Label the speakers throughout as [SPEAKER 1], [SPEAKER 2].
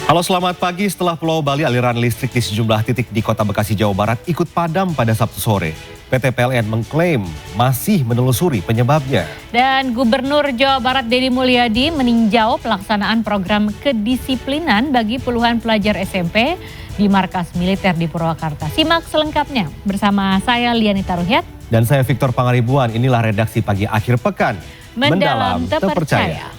[SPEAKER 1] Halo, selamat pagi. Setelah Pulau Bali, aliran listrik di sejumlah titik di Kota Bekasi, Jawa Barat ikut padam pada Sabtu sore. PT PLN mengklaim masih menelusuri penyebabnya.
[SPEAKER 2] Dan Gubernur Jawa Barat Deddy Mulyadi meninjau pelaksanaan program kedisiplinan bagi puluhan pelajar SMP di markas militer di Purwakarta. Simak selengkapnya bersama saya Lianita Ruhyat.
[SPEAKER 1] Dan saya Victor Pangaribuan. Inilah redaksi pagi akhir pekan.
[SPEAKER 2] Mendalam terpercaya.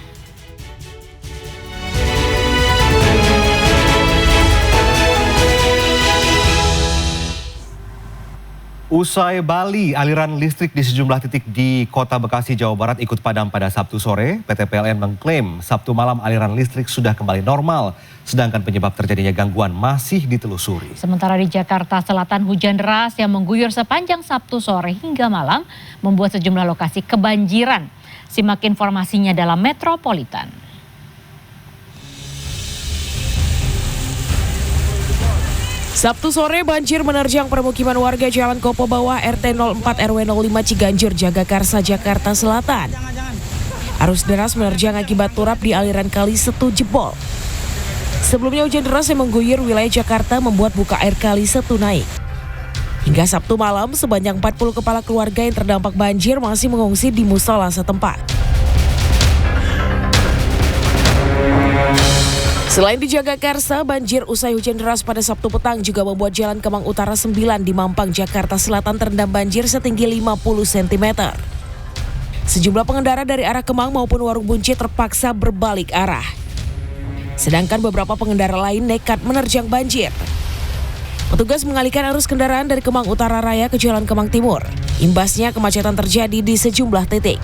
[SPEAKER 1] Usai Bali, aliran listrik di sejumlah titik di Kota Bekasi, Jawa Barat ikut padam pada Sabtu sore. PT PLN mengklaim Sabtu malam aliran listrik sudah kembali normal, sedangkan penyebab terjadinya gangguan masih ditelusuri.
[SPEAKER 2] Sementara di Jakarta Selatan, hujan deras yang mengguyur sepanjang Sabtu sore hingga malam membuat sejumlah lokasi kebanjiran. Simak informasinya dalam Metropolitan.
[SPEAKER 3] Sabtu sore banjir menerjang permukiman warga Jalan Kopo Bawah RT 04 RW 05 Ciganjur, Jagakarsa, Jakarta Selatan. Arus deras menerjang akibat turap di aliran kali Setu jebol. Sebelumnya hujan deras yang mengguyur wilayah Jakarta membuat buka air kali Setu naik. Hingga Sabtu malam, sebanyak 40 kepala keluarga yang terdampak banjir masih mengungsi di musola setempat. Selain di Jagakarsa, banjir usai hujan deras pada Sabtu petang juga membuat Jalan Kemang Utara 9 di Mampang, Jakarta Selatan terendam banjir setinggi 50 cm. Sejumlah pengendara dari arah Kemang maupun Warung Bunci terpaksa berbalik arah. Sedangkan beberapa pengendara lain nekat menerjang banjir. Petugas mengalihkan arus kendaraan dari Kemang Utara Raya ke Jalan Kemang Timur. Imbasnya kemacetan terjadi di sejumlah titik.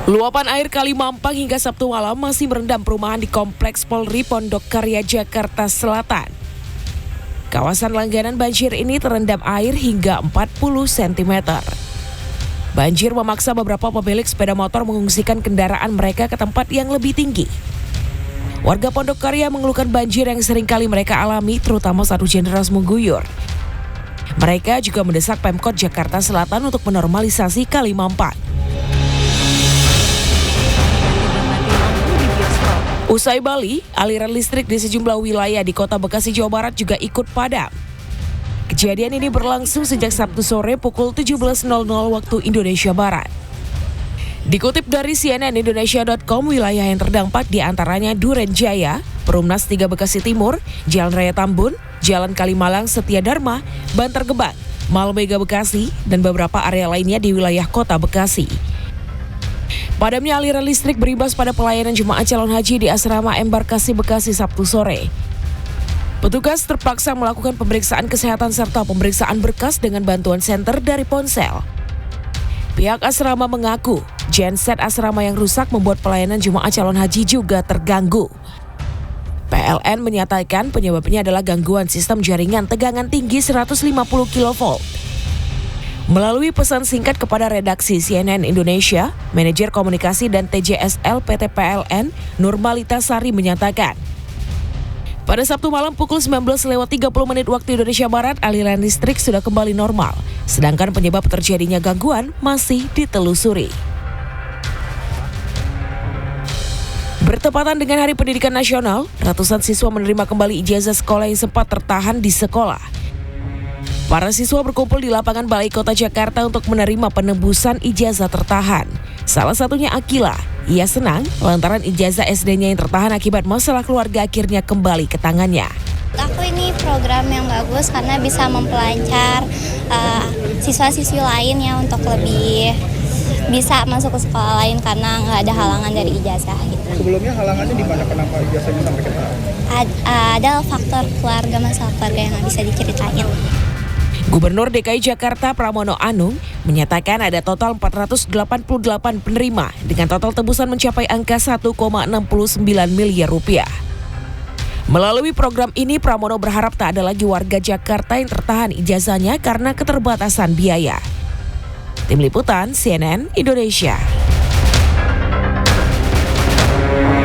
[SPEAKER 3] Luapan air Kali Mampang hingga Sabtu malam masih merendam perumahan di Kompleks Polri Pondok Karya, Jakarta Selatan. Kawasan langganan banjir ini terendam air hingga 40 cm. Banjir memaksa beberapa pemilik sepeda motor mengungsikan kendaraan mereka ke tempat yang lebih tinggi. Warga Pondok Karya mengeluhkan banjir yang seringkali mereka alami, terutama saat hujan deras mengguyur. Mereka juga mendesak Pemkot Jakarta Selatan untuk menormalisasi Kali Mampang. Usai Bali, aliran listrik di sejumlah wilayah di Kota Bekasi, Jawa Barat juga ikut padam. Kejadian ini berlangsung sejak Sabtu sore pukul 17.00 waktu Indonesia Barat. Dikutip dari cnnindonesia.com, wilayah yang terdampak diantaranya Duren Jaya, Perumnas 3 Bekasi Timur, Jalan Raya Tambun, Jalan Kalimalang Setia Dharma, Bantar Gebang, Mall Mega Bekasi, dan beberapa area lainnya di wilayah Kota Bekasi. Padamnya aliran listrik berimbas pada pelayanan jemaah calon haji di Asrama Embarkasi Bekasi Sabtu sore. Petugas terpaksa melakukan pemeriksaan kesehatan serta pemeriksaan berkas dengan bantuan senter dari ponsel. Pihak asrama mengaku, genset asrama yang rusak membuat pelayanan jemaah calon haji juga terganggu. PLN menyatakan penyebabnya adalah gangguan sistem jaringan tegangan tinggi 150 kV. Melalui pesan singkat kepada redaksi CNN Indonesia, Manajer Komunikasi dan TJSL PT PLN, Nurmalita Sari menyatakan, pada Sabtu malam pukul 19.30 waktu Indonesia Barat, aliran listrik sudah kembali normal, sedangkan penyebab terjadinya gangguan masih ditelusuri. Bertepatan dengan Hari Pendidikan Nasional, ratusan siswa menerima kembali ijazah sekolah yang sempat tertahan di sekolah. Para siswa berkumpul di lapangan Balai Kota Jakarta untuk menerima penembusan ijazah tertahan. Salah satunya Akila. Ia senang lantaran ijazah SD-nya yang tertahan akibat masalah keluarga akhirnya kembali ke tangannya.
[SPEAKER 4] Aku ini program yang bagus karena bisa mempelancar siswa-siswi lain ya untuk lebih bisa masuk ke sekolah lain karena nggak ada halangan dari ijazah gitu.
[SPEAKER 5] Sebelumnya halangannya di mana? Kenapa ijazahnya sampai ketahan?
[SPEAKER 4] Ada faktor keluarga, masalah keluarga yang nggak bisa diceritain.
[SPEAKER 3] Gubernur DKI Jakarta Pramono Anung menyatakan ada total 488 penerima dengan total tebusan mencapai angka 1,69 miliar rupiah. Melalui program ini, Pramono berharap tak ada lagi warga Jakarta yang tertahan ijazahnya karena keterbatasan biaya. Tim Liputan CNN Indonesia.